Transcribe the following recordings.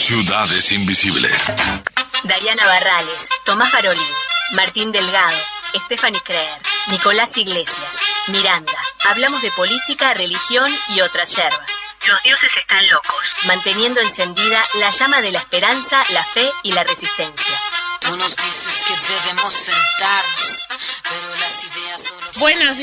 Ciudades Invisibles. Dayana Barrales, Tomás Barolín, Martín Delgado, Stephanie Creer, Nicolás Iglesias, Miranda. Hablamos de política, religión y otras yerbas. Los dioses están locos, manteniendo encendida la llama de la esperanza, la fe y la resistencia. Tú nos dices que debemos sentarnos, pero las ideas solo... Buenos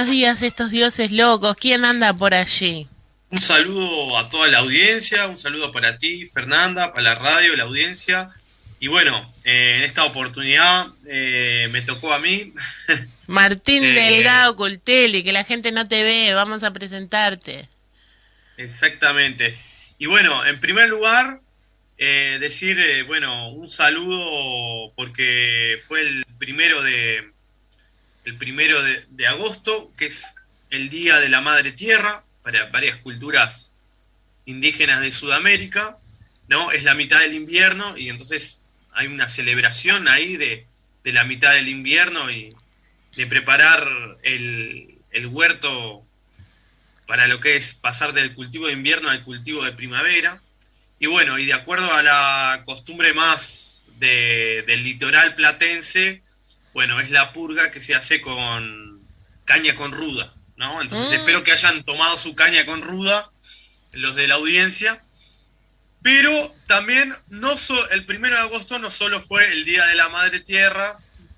días, estos dioses locos. ¿Quién anda por allí? Un saludo a toda la audiencia, un saludo para ti, Fernanda, para la radio, la audiencia. Y bueno, en esta oportunidad me tocó a mí. Martín Delgado Cultelli, que la gente no te ve, vamos a presentarte. Exactamente. Y bueno, en primer lugar, decir, un saludo porque fue el primero de agosto, que es el Día de la Madre Tierra, para varias culturas indígenas de Sudamérica, ¿no? Es la mitad del invierno y entonces hay una celebración ahí de la mitad del invierno y de preparar el huerto para lo que es pasar del cultivo de invierno al cultivo de primavera. Y bueno, y de acuerdo a la costumbre más del litoral platense, bueno, es la purga que se hace con caña con ruda, ¿no? Entonces espero que hayan tomado su caña con ruda los de la audiencia. Pero también el 1 de agosto no solo fue el Día de la Madre Tierra,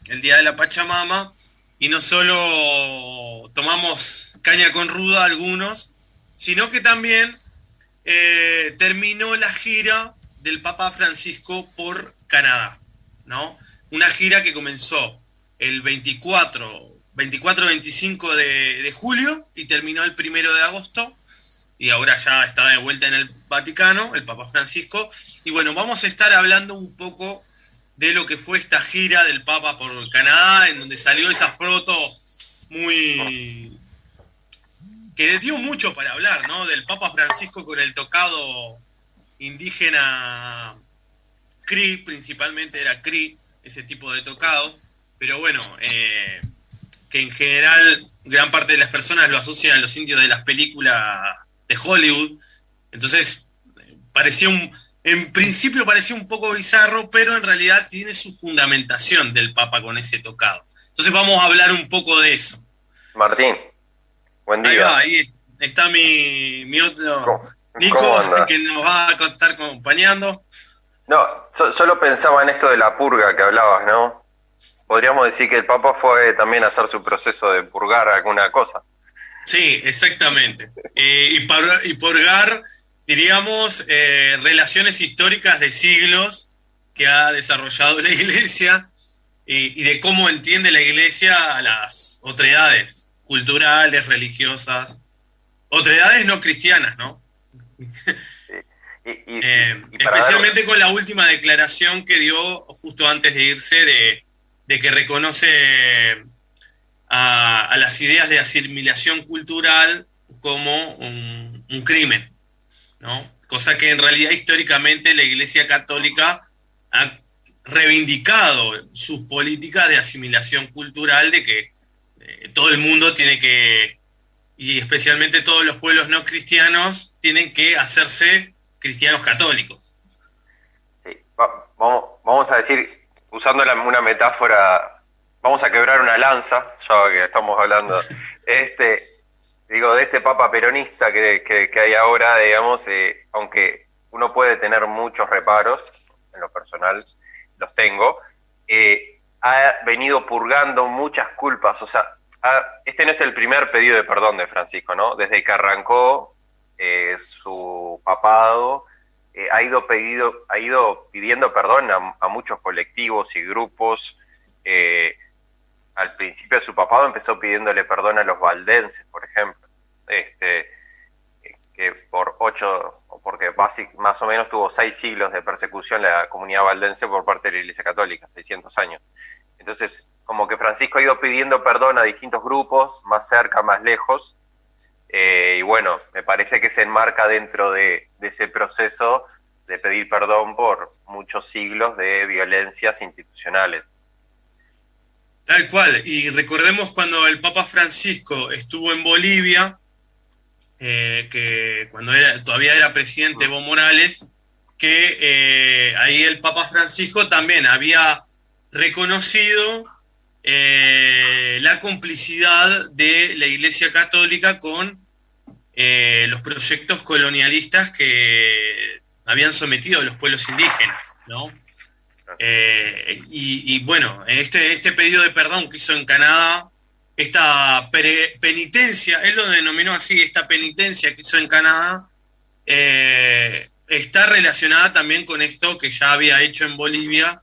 el Día de la Pachamama, y no solo tomamos caña con ruda algunos, sino que también terminó la gira del Papa Francisco por Canadá, ¿no? Una gira que comenzó el 24-25 de julio y terminó el 1 de agosto, y ahora ya está de vuelta en el Vaticano, el Papa Francisco. Y bueno, vamos a estar hablando un poco de lo que fue esta gira del Papa por Canadá, en donde salió esa foto muy... que dio mucho para hablar, ¿no? Del Papa Francisco con el tocado indígena Cree, principalmente era Cree, ese tipo de tocado. Pero bueno, que en general gran parte de las personas lo asocian a los indios de las películas de Hollywood. Entonces, en principio parecía un poco bizarro, pero en realidad tiene su fundamentación del Papa con ese tocado. Entonces vamos a hablar un poco de eso. Martín, buen día. Ahí está mi otro Nico, que nos va a estar acompañando. No, solo pensaba en esto de la purga que hablabas, ¿no? Podríamos decir que el Papa fue también a hacer su proceso de purgar alguna cosa. Sí, exactamente. Y purgar, diríamos, relaciones históricas de siglos que ha desarrollado la Iglesia y de cómo entiende la Iglesia a las otredades culturales, religiosas, otredades no cristianas, ¿no? Especialmente con la última declaración que dio justo antes de irse de que reconoce a las ideas de asimilación cultural como un crimen, ¿no? Cosa que en realidad históricamente la Iglesia Católica ha reivindicado sus políticas de asimilación cultural, de que todo el mundo tiene que, y especialmente todos los pueblos no cristianos, tienen que hacerse cristianos católicos. Sí. Vamos a decir, usando una metáfora, vamos a quebrar una lanza, ya que estamos hablando de este Papa peronista que hay ahora, digamos, aunque uno puede tener muchos reparos, en lo personal los tengo, ha venido purgando muchas culpas. O sea, este no es el primer pedido de perdón de Francisco, ¿no? Desde que arrancó su papado, ha ido pidiendo perdón a muchos colectivos y grupos. Al principio de su papado empezó pidiéndole perdón a los valdenses, por ejemplo, que porque más o menos tuvo 6 siglos de persecución la comunidad valdense por parte de la Iglesia Católica, 600 años. Entonces, como que Francisco ha ido pidiendo perdón a distintos grupos, más cerca, más lejos, y bueno, me parece que se enmarca dentro de ese proceso de pedir perdón por muchos siglos de violencias institucionales. Tal cual, y recordemos cuando el Papa Francisco estuvo en Bolivia, que cuando todavía era presidente Evo Morales, que ahí el Papa Francisco también había reconocido la complicidad de la Iglesia Católica con los proyectos colonialistas que habían sometido a los pueblos indígenas, ¿no? Y bueno, este pedido de perdón que hizo en Canadá, esta penitencia, él lo denominó así, esta penitencia que hizo en Canadá, está relacionada también con esto que ya había hecho en Bolivia,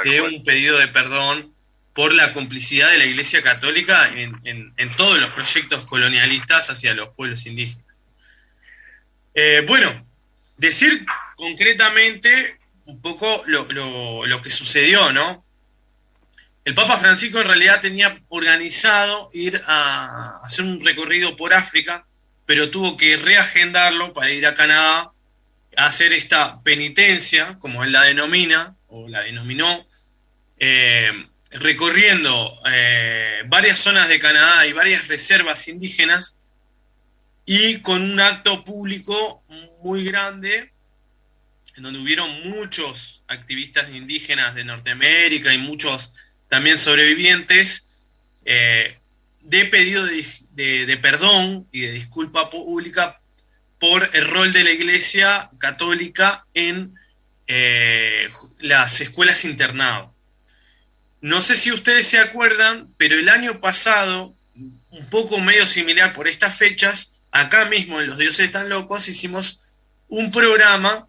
de un pedido de perdón por la complicidad de la Iglesia Católica en todos los proyectos colonialistas hacia los pueblos indígenas. Bueno, decir concretamente un poco lo que sucedió, ¿no? El Papa Francisco en realidad tenía organizado ir a hacer un recorrido por África, pero tuvo que reagendarlo para ir a Canadá a hacer esta penitencia, como él la denomina, o la denominó, recorriendo varias zonas de Canadá y varias reservas indígenas, y con un acto público muy grande, en donde hubieron muchos activistas indígenas de Norteamérica y muchos también sobrevivientes, de pedido de perdón y de disculpa pública por el rol de la Iglesia Católica en las escuelas internado. No sé si ustedes se acuerdan, pero el año pasado, un poco medio similar por estas fechas, acá mismo en Los Dioses Están Locos hicimos un programa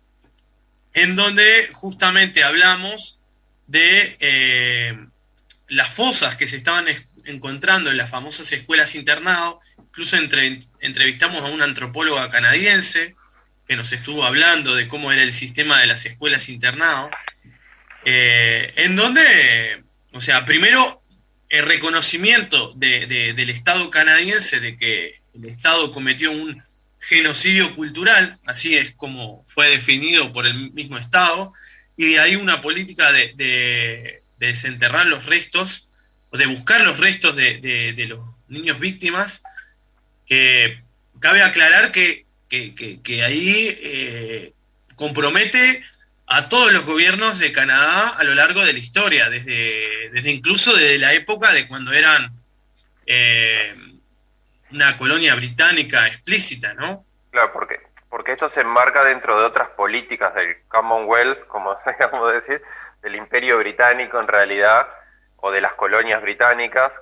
en donde justamente hablamos de las fosas que se estaban encontrando en las famosas escuelas internado. Incluso entrevistamos a una antropóloga canadiense que nos estuvo hablando de cómo era el sistema de las escuelas internado, en donde, o sea, primero el reconocimiento del Estado canadiense de que el Estado cometió un genocidio cultural, así es como fue definido por el mismo Estado, y de ahí una política de desenterrar los restos, o de buscar los restos de los niños víctimas, que cabe aclarar que ahí compromete a todos los gobiernos de Canadá a lo largo de la historia, desde incluso desde la época de cuando eran una colonia británica explícita, ¿no? Claro, porque esto se enmarca dentro de otras políticas del Commonwealth, como digamos decir, del Imperio Británico en realidad, o de las colonias británicas,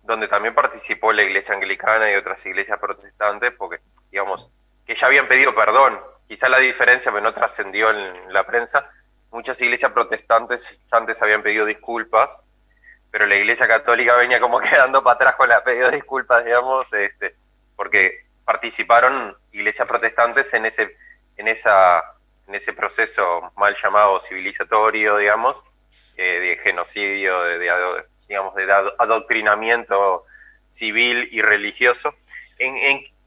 donde también participó la Iglesia Anglicana y otras iglesias protestantes, porque, digamos, que ya habían pedido perdón. Quizá la diferencia, pero no trascendió en la prensa, muchas iglesias protestantes ya antes habían pedido disculpas, pero la Iglesia Católica venía como quedando para atrás con el pedido de disculpas, digamos, porque participaron iglesias protestantes en ese proceso mal llamado civilizatorio, digamos, de genocidio, digamos, de adoctrinamiento civil y religioso.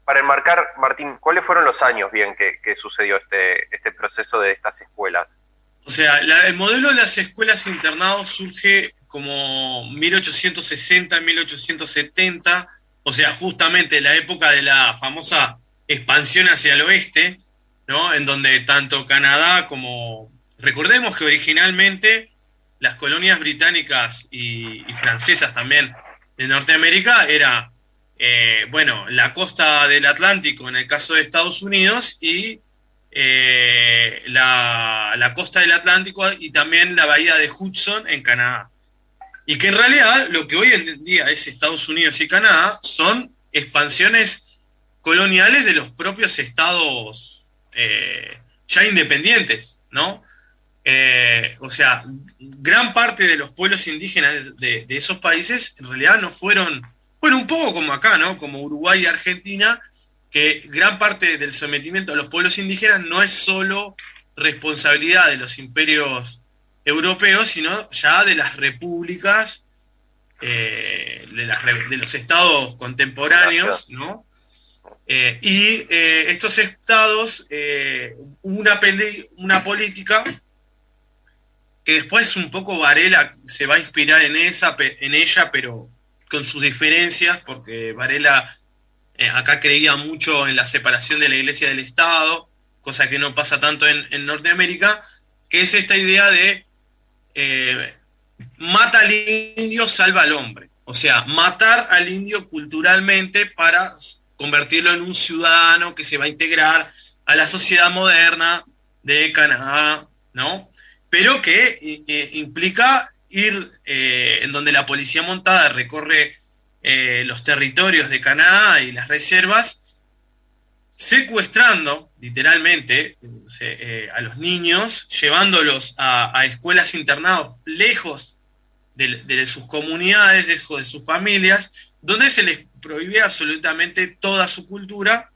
Para enmarcar, Martín, ¿cuáles fueron los años bien que sucedió este proceso de estas escuelas? O sea, el modelo de las escuelas internados surge como 1860, 1870, o sea, justamente la época de la famosa expansión hacia el oeste, ¿no? En donde tanto Canadá como... Recordemos que originalmente las colonias británicas y francesas también de Norteamérica era, la costa del Atlántico en el caso de Estados Unidos y la costa del Atlántico y también la bahía de Hudson en Canadá. Y que en realidad lo que hoy en día es Estados Unidos y Canadá son expansiones coloniales de los propios estados ya independientes, ¿no? O sea, gran parte de los pueblos indígenas de esos países en realidad no fueron, bueno, un poco como acá, ¿no? Como Uruguay y Argentina, que gran parte del sometimiento a los pueblos indígenas no es solo responsabilidad de los imperios europeos, sino ya de las repúblicas, de los estados contemporáneos, ¿no? Estos estados, una política que después un poco Varela se va a inspirar en ella, pero con sus diferencias, porque Varela acá creía mucho en la separación de la Iglesia del Estado, cosa que no pasa tanto en Norteamérica, que es esta idea de mata al indio, salva al hombre. O sea, matar al indio culturalmente para convertirlo en un ciudadano que se va a integrar a la sociedad moderna de Canadá, ¿no? Pero que implica ir en donde la policía montada recorre los territorios de Canadá y las reservas, secuestrando literalmente a los niños, llevándolos a escuelas internados lejos de sus comunidades, lejos de sus familias, donde se les prohíbe absolutamente toda su cultura,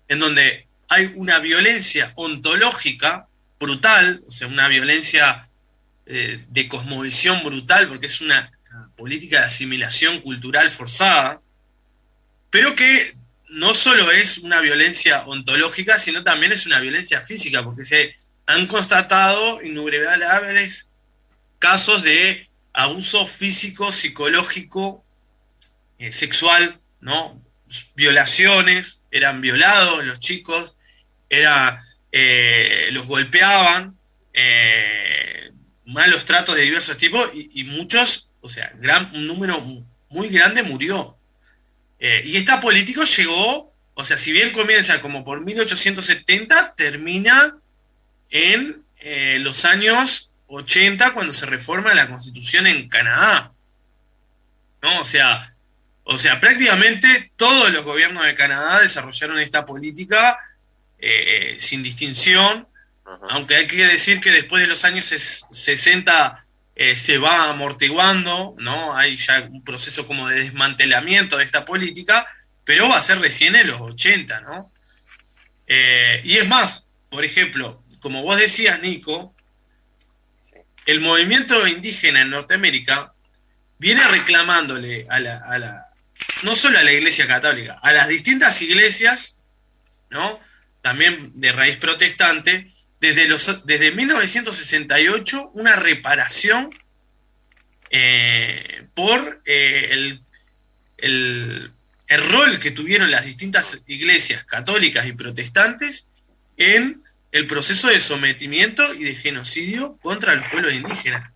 en donde hay una violencia ontológica brutal, o sea, una violencia de cosmovisión brutal, porque es una política de asimilación cultural forzada, pero que no solo es una violencia ontológica, sino también es una violencia física, porque se han constatado innumerables casos de abuso físico, psicológico, sexual, ¿no? Violaciones, eran violados los chicos, los golpeaban, malos tratos de diversos tipos, y muchos, o sea, un número muy grande murió. Y esta política llegó, o sea, si bien comienza como por 1870, termina en los años 80, cuando se reforma la Constitución en Canadá, ¿no? O sea, prácticamente todos los gobiernos de Canadá desarrollaron esta política sin distinción, aunque hay que decir que después de los años 60 se va amortiguando, ¿no? Hay ya un proceso como de desmantelamiento de esta política, pero va a ser recién en los 80, ¿no? Y es más, por ejemplo, como vos decías, Nico, el movimiento indígena en Norteamérica viene reclamándole no solo a la Iglesia Católica, a las distintas iglesias, ¿no? También de raíz protestante, desde 1968, una reparación por el rol que tuvieron las distintas iglesias católicas y protestantes en el proceso de sometimiento y de genocidio contra los pueblos indígenas.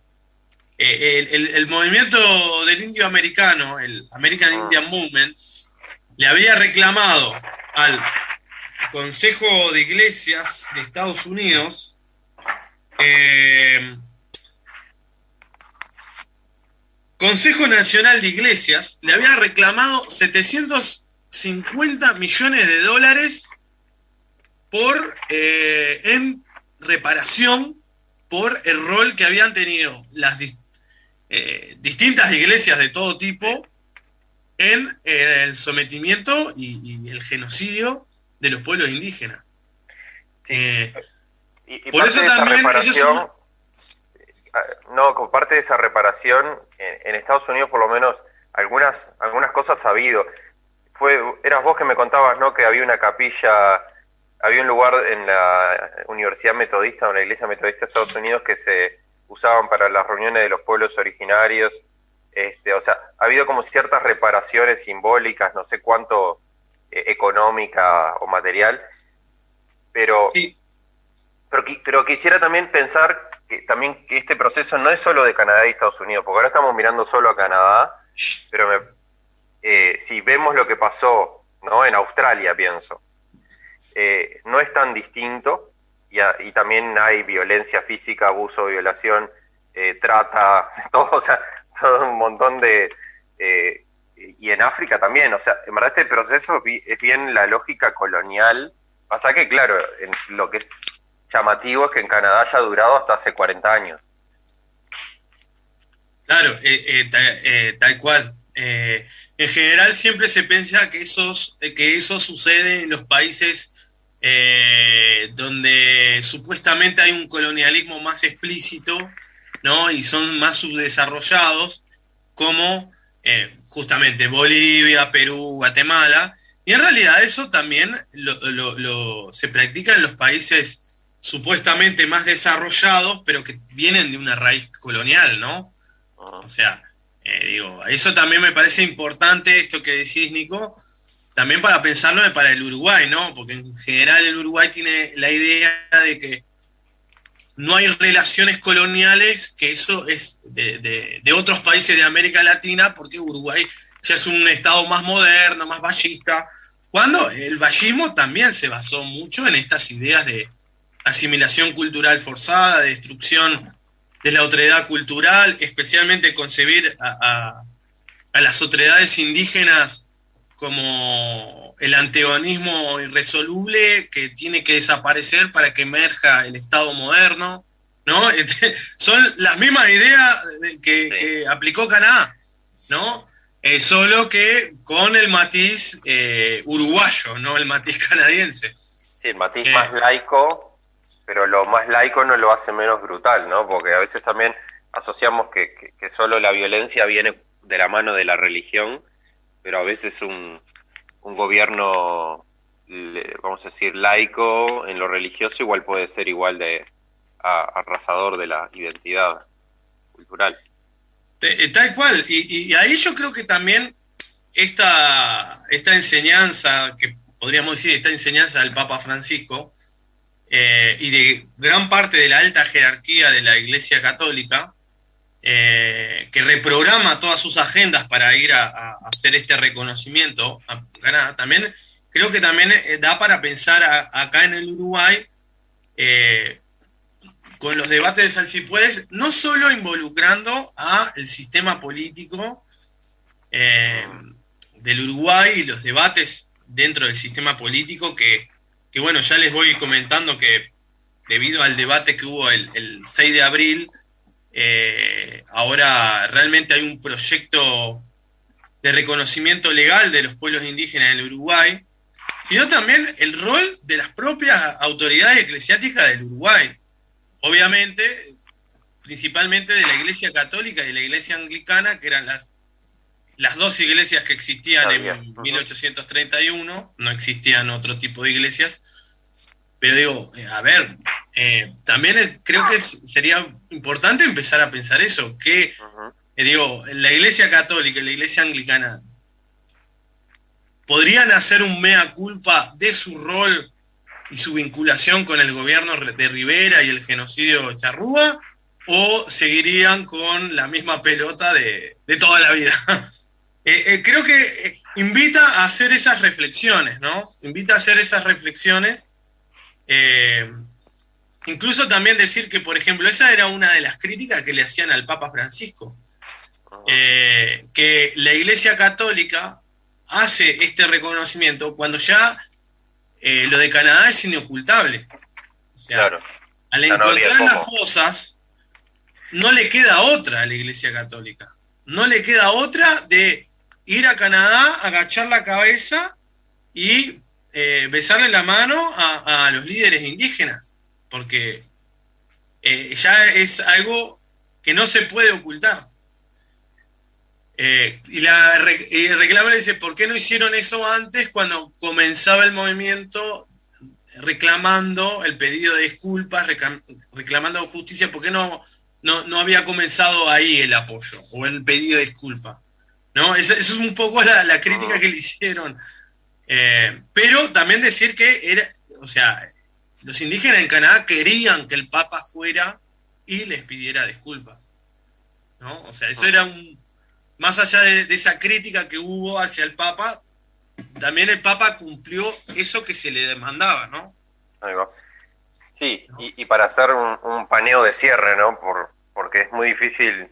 El movimiento del indio americano, el American Indian Movement, le había reclamado al Consejo de Iglesias de Estados Unidos Consejo Nacional de Iglesias le había reclamado 750 millones de dólares en reparación por el rol que habían tenido las distintas iglesias de todo tipo en el sometimiento y el genocidio de los pueblos indígenas. Y por eso también parte de esa reparación en Estados Unidos, por lo menos algunas cosas ha habido. Eras vos que me contabas, ¿no? Que había una capilla, había un lugar en la Universidad Metodista, o la Iglesia Metodista de Estados Unidos, que se usaban para las reuniones de los pueblos originarios. O sea, ha habido como ciertas reparaciones simbólicas, no sé cuánto económica o material, pero sí. Pero quisiera también pensar que este proceso no es solo de Canadá y Estados Unidos, porque ahora estamos mirando solo a Canadá, pero si vemos lo que pasó, ¿no? En Australia, pienso, no es tan distinto, y también hay violencia física, abuso, violación, trata, todo, o sea, todo un montón de... y en África también, o sea, en verdad este proceso es bien la lógica colonial. Pasa que, claro, lo que es llamativo es que en Canadá haya durado hasta hace 40 años. Claro, tal cual. En general siempre se piensa que eso sucede en los países donde supuestamente hay un colonialismo más explícito, ¿no? Y son más subdesarrollados, como justamente Bolivia, Perú, Guatemala. Y en realidad eso también se practica en los países supuestamente más desarrollados, pero que vienen de una raíz colonial, ¿no? O sea, eso también me parece importante, esto que decís, Nico, también para pensarlo para el Uruguay, ¿no? Porque en general el Uruguay tiene la idea de que no hay relaciones coloniales, que eso es de otros países de América Latina, porque Uruguay ya es un estado más moderno, más vallista, cuando el vallismo también se basó mucho en estas ideas de asimilación cultural forzada, de destrucción de la otredad cultural, especialmente concebir a las otredades indígenas como el antagonismo irresoluble que tiene que desaparecer para que emerja el Estado moderno, ¿no? Son las mismas ideas que aplicó Canadá, ¿no? Solo que con el matiz uruguayo, no el matiz canadiense. Sí, el matiz más laico, pero lo más laico no lo hace menos brutal, ¿no? Porque a veces también asociamos que solo la violencia viene de la mano de la religión, pero a veces un gobierno, vamos a decir, laico en lo religioso igual puede ser igual de arrasador de la identidad cultural. Tal cual, y ahí yo creo que también esta enseñanza, que podríamos decir, esta enseñanza del Papa Francisco, y de gran parte de la alta jerarquía de la Iglesia Católica, que reprograma todas sus agendas para ir a hacer este reconocimiento a Canadá, también creo que también da para pensar acá en el Uruguay, con los debates de Salsipuedes, no solo involucrando a el sistema político del Uruguay y los debates dentro del sistema político, que bueno, ya les voy comentando que debido al debate que hubo el 6 de abril, ahora realmente hay un proyecto de reconocimiento legal de los pueblos indígenas en el Uruguay, sino también el rol de las propias autoridades eclesiásticas del Uruguay. Obviamente, principalmente de la Iglesia Católica y de la Iglesia Anglicana, que eran las dos iglesias que existían en 1831, no existían otro tipo de iglesias, pero digo, a ver, también creo que sería importante empezar a pensar eso, que, digo, la Iglesia Católica y la Iglesia Anglicana podrían hacer un mea culpa de su rol y su vinculación con el gobierno de Rivera y el genocidio Charrúa, o seguirían con la misma pelota de toda la vida. Creo que invita a hacer esas reflexiones, ¿no? Invita a hacer esas reflexiones. Incluso también decir que, por ejemplo, esa era una de las críticas que le hacían al Papa Francisco, que la Iglesia Católica hace este reconocimiento cuando ya lo de Canadá es inocultable. O sea, claro, al encontrar las fosas, no le queda otra a la Iglesia Católica. No le queda otra de ir a Canadá, agachar la cabeza y besarle la mano a los líderes indígenas, porque ya es algo que no se puede ocultar. Y reclama le dice, ¿por qué no hicieron eso antes, cuando comenzaba el movimiento, reclamando el pedido de disculpas, reclamando justicia? ¿Por qué no había comenzado ahí el apoyo o el pedido de disculpas? ¿No? Eso es un poco la crítica que le hicieron. Pero también decir que o sea, los indígenas en Canadá querían que el Papa fuera y les pidiera disculpas, ¿no? O sea, eso era más allá de esa crítica que hubo hacia el Papa, también el Papa cumplió eso que se le demandaba, ¿no? Ahí va. Sí, ¿no? Y para hacer un paneo de cierre, ¿no? Porque es muy difícil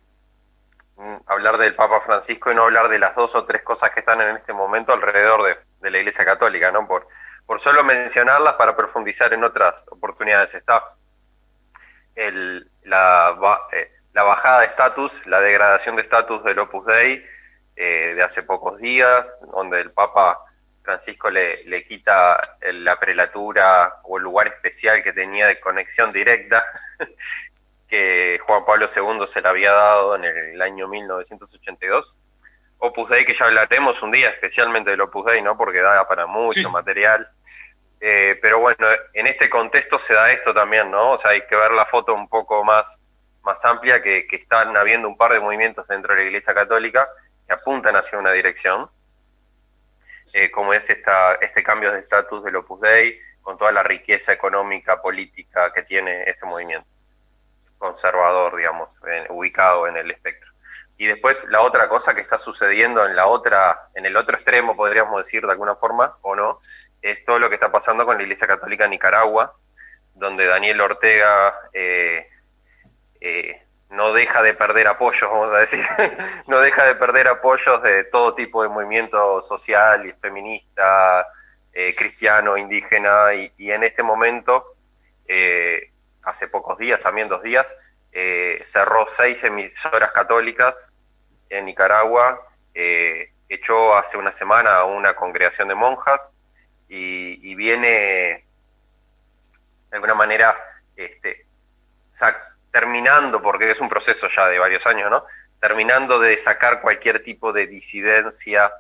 hablar del Papa Francisco y no hablar de las 2 o 3 cosas que están en este momento alrededor de la Iglesia Católica, ¿no? Por solo mencionarlas, para profundizar en otras oportunidades. Está la bajada de estatus, la degradación de estatus del Opus Dei de hace pocos días, donde el Papa Francisco le quita la prelatura o el lugar especial que tenía de conexión directa que Juan Pablo II se le había dado en el año 1982. Opus Dei, que ya hablaremos un día especialmente del Opus Dei, ¿no? Porque da para mucho material. Pero bueno, en este contexto se da esto también, ¿no? O sea, hay que ver la foto un poco más amplia, que están habiendo un par de movimientos dentro de la Iglesia Católica que apuntan hacia una dirección. como es este cambio de estatus del Opus Dei, con toda la riqueza económica, política que tiene este movimiento conservador, digamos, ubicado en el espectro. Y después la otra cosa que está sucediendo en el otro extremo, podríamos decir de alguna forma, o no, es todo lo que está pasando con la Iglesia Católica en Nicaragua, donde Daniel Ortega no deja de perder apoyos, vamos a decir, no deja de perder apoyos de todo tipo de movimiento social, y feminista, cristiano, indígena, y en este momento, hace pocos días, también 2 días, cerró 6 emisoras católicas en Nicaragua, echó hace una semana a una congregación de monjas y viene de alguna manera terminando, porque es un proceso ya de varios años, ¿no? Terminando de sacar cualquier tipo de disidencia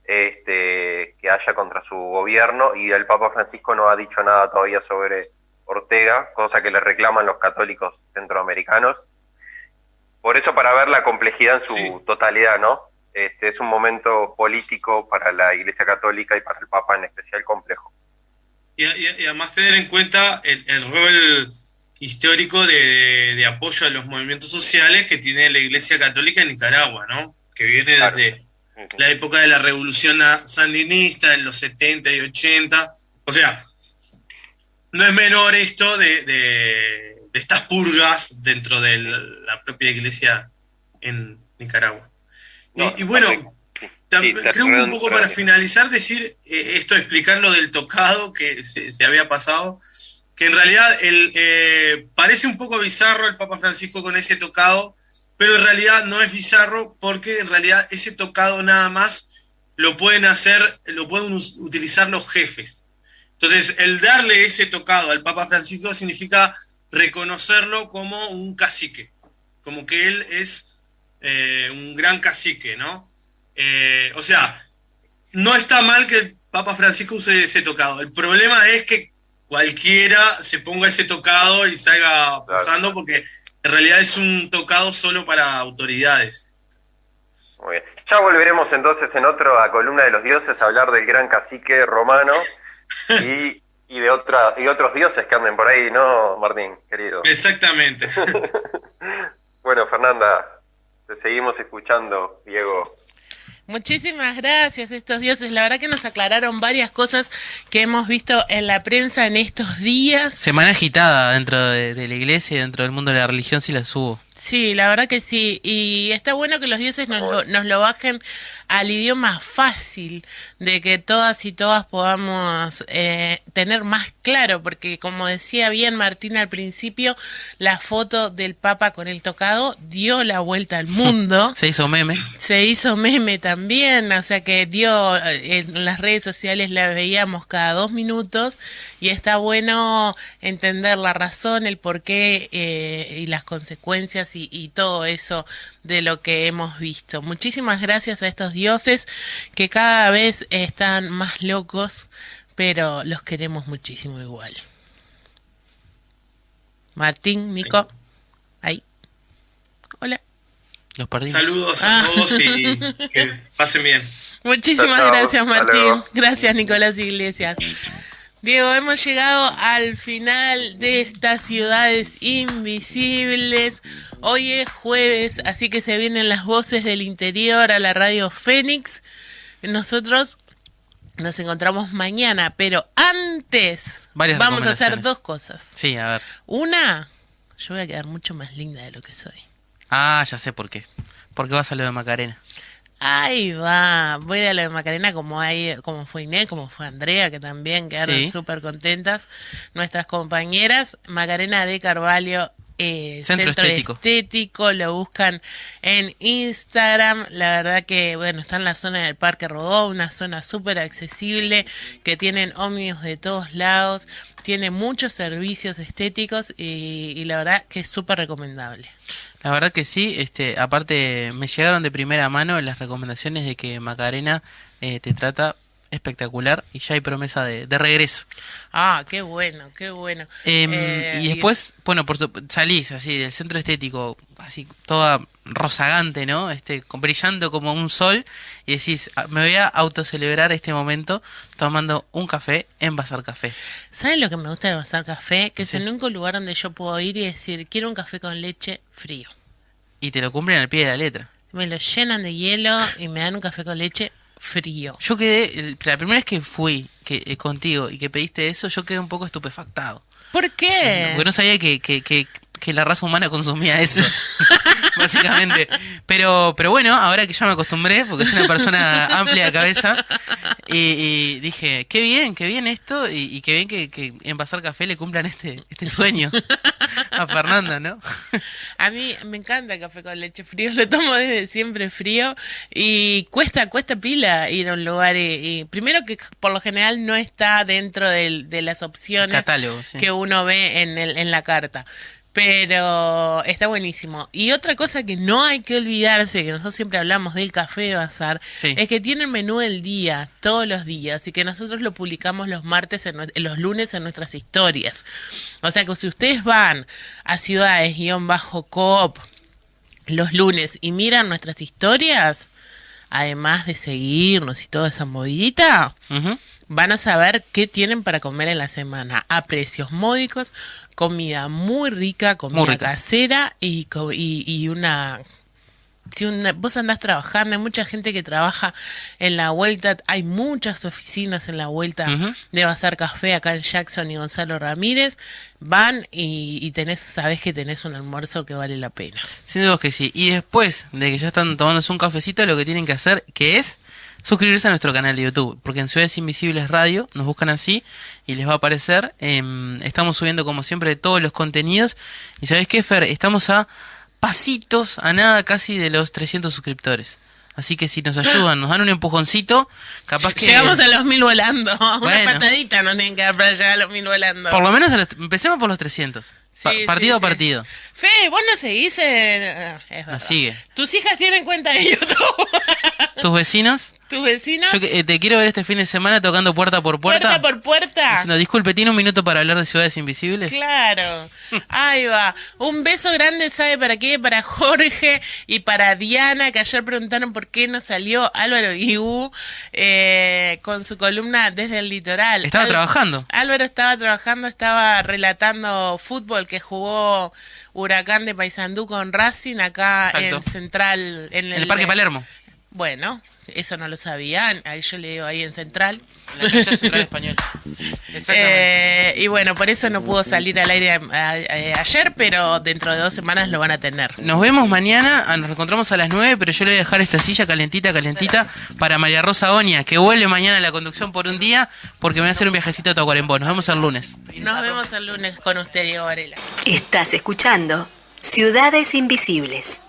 que haya contra su gobierno, y el Papa Francisco no ha dicho nada todavía sobre Ortega, cosa que le reclaman los católicos centroamericanos. Por eso, para ver la complejidad en su totalidad, ¿no? Es un momento político para la Iglesia Católica y para el Papa en especial complejo. Y además tener en cuenta el rol histórico de apoyo a los movimientos sociales que tiene la Iglesia Católica en Nicaragua, ¿no? Que viene desde la época de la Revolución Sandinista, en los 70 y 80. O sea, no es menor esto de estas purgas dentro de la propia Iglesia en Nicaragua. No, y bueno, creo un poco para finalizar, decir explicar lo del tocado que se había pasado, que en realidad parece un poco bizarro el Papa Francisco con ese tocado, pero en realidad no es bizarro, porque en realidad ese tocado nada más lo pueden utilizar los jefes. Entonces, el darle ese tocado al Papa Francisco significa reconocerlo como un cacique, como que él es un gran cacique, ¿no? O sea, no está mal que el Papa Francisco use ese tocado. El problema es que cualquiera se ponga ese tocado y salga posando, porque en realidad es un tocado solo para autoridades. Muy bien. Ya volveremos entonces en otra columna de los dioses a hablar del gran cacique romano y de otros dioses que anden por ahí, ¿no, Martín, querido? Exactamente. Bueno, Fernanda, te seguimos escuchando, Diego. Muchísimas gracias, estos dioses. La verdad que nos aclararon varias cosas que hemos visto en la prensa en estos días. Semana agitada dentro de la iglesia y dentro del mundo de la religión, sí las hubo. Sí, la verdad que sí. Y está bueno que los dioses nos lo bajen al idioma fácil, de que todas y todas podamos tener más claro, porque como decía bien Martín al principio, la foto del Papa con el tocado dio la vuelta al mundo. Se hizo meme. Se hizo meme también, o sea que en las redes sociales la veíamos cada 2 minutos, y está bueno entender la razón, el porqué y las consecuencias y todo eso de lo que hemos visto. Muchísimas gracias a estos dioses que cada vez están más locos, pero los queremos muchísimo igual. Martín, Nico, ahí. Hola. Los perdimos. Saludos a todos y que pasen bien. Muchísimas Chao, gracias, hasta Martín. luego. Gracias, Nicolás Iglesias. Diego, hemos llegado al final de estas ciudades invisibles. Hoy es jueves, así que se vienen las voces del interior a la radio Fénix. Nosotros nos encontramos mañana, pero antes vamos a hacer 2 cosas. Sí, a ver. Una, yo voy a quedar mucho más linda de lo que soy. Ah, ya sé por qué. Porque vas a lo de Macarena. Ahí va, voy a lo de Macarena, como fue Inés, como fue Andrea, que también quedaron súper contentas nuestras compañeras. Macarena de Carvalho, Centro Estético, lo buscan en Instagram. La verdad que, bueno, está en la zona del Parque Rodó, una zona súper accesible, que tienen ómnibus de todos lados, tiene muchos servicios estéticos y la verdad que es súper recomendable. La verdad que sí, aparte me llegaron de primera mano las recomendaciones de que Macarena te trata espectacular y ya hay promesa de regreso. Ah, qué bueno, qué bueno. Y después, bueno, salís así del centro estético, así toda rozagante, ¿no? Brillando como un sol, y decís, me voy a autocelebrar este momento tomando un café en Bazar Café. ¿Saben lo que me gusta de Bazar Café? Que Sí. es el único lugar donde yo puedo ir y decir, quiero un café con leche frío. Y te lo cumplen al pie de la letra. Me lo llenan de hielo y me dan un café con leche frío. Yo quedé, la primera vez que fui contigo y que pediste eso, yo quedé un poco estupefactado. ¿Por qué? Porque no sabía que la raza humana consumía eso, básicamente. Pero bueno, ahora que ya me acostumbré, porque soy una persona amplia de cabeza, y dije, qué bien esto, y qué bien que en Bazar Café le cumplan este sueño a Fernanda, ¿no? A mí me encanta el café con leche frío, lo tomo desde siempre frío y cuesta pila ir a un lugar y primero que por lo general no está dentro de las opciones Catálogo, sí. que uno ve en la carta. Pero está buenísimo. Y otra cosa que no hay que olvidarse, que nosotros siempre hablamos del café de Bazar, Sí. es que tiene el menú del día, todos los días, y que nosotros lo publicamos los martes, los lunes en nuestras historias. O sea que si ustedes van a ciudades-coop los lunes y miran nuestras historias, además de seguirnos y toda esa movidita, Ujú. van a saber qué tienen para comer en la semana a precios módicos, comida muy rica, comida Muy rica. casera y una... Si vos andás trabajando, hay mucha gente que trabaja en la vuelta, hay muchas oficinas en la vuelta Ujú. de Bazar Café acá en Jackson y Gonzalo Ramírez, van y sabés que tenés un almuerzo que vale la pena. Sin duda que sí. Y después de que ya están tomándose un cafecito, lo que tienen que hacer, que es suscribirse a nuestro canal de YouTube, porque en Ciudades Invisibles Radio nos buscan así y les va a aparecer. Estamos subiendo como siempre todos los contenidos. Y ¿sabés qué, Fer? Estamos a pasitos, a nada casi de los 300 suscriptores. Así que si nos ayudan, nos dan un empujoncito, capaz que... Llegamos a los 1000 volando, Bueno. una patadita nos tienen que dar para llegar a los 1000 volando. Por lo menos empecemos por los 300. Sí, Partido sí, a partido. Fe, vos no seguís en... es verdad. Nos sigue. Tus hijas tienen cuenta de YouTube. ¿Tus vecinos? ¿Tus vecinos? Yo te quiero ver este fin de semana tocando puerta por puerta. Puerta por puerta. Diciendo, disculpe, ¿tiene un minuto para hablar de Ciudades Invisibles? Claro, ahí va. Un beso grande, ¿sabe para qué? Para Jorge y para Diana, que ayer preguntaron por qué no salió Álvaro Guigú con su columna Desde el Litoral. Estaba trabajando. Álvaro estaba trabajando, estaba relatando fútbol que jugó Huracán de Paysandú con Racing acá Exacto. en Central. En el Parque Palermo. Bueno, eso no lo sabía. Ahí yo le digo ahí en Central. En la cancha central española. Exactamente. Y bueno, por eso no pudo salir al aire ayer, pero dentro de 2 semanas lo van a tener. Nos vemos mañana, nos reencontramos a las 9, pero yo le voy a dejar esta silla calentita para María Rosa Oña, que vuelve mañana a la conducción por un día, porque me voy a hacer un viajecito a Tacuarembó. Nos vemos el lunes. Nos vemos el lunes con usted, Diego Varela. Estás escuchando Ciudades Invisibles.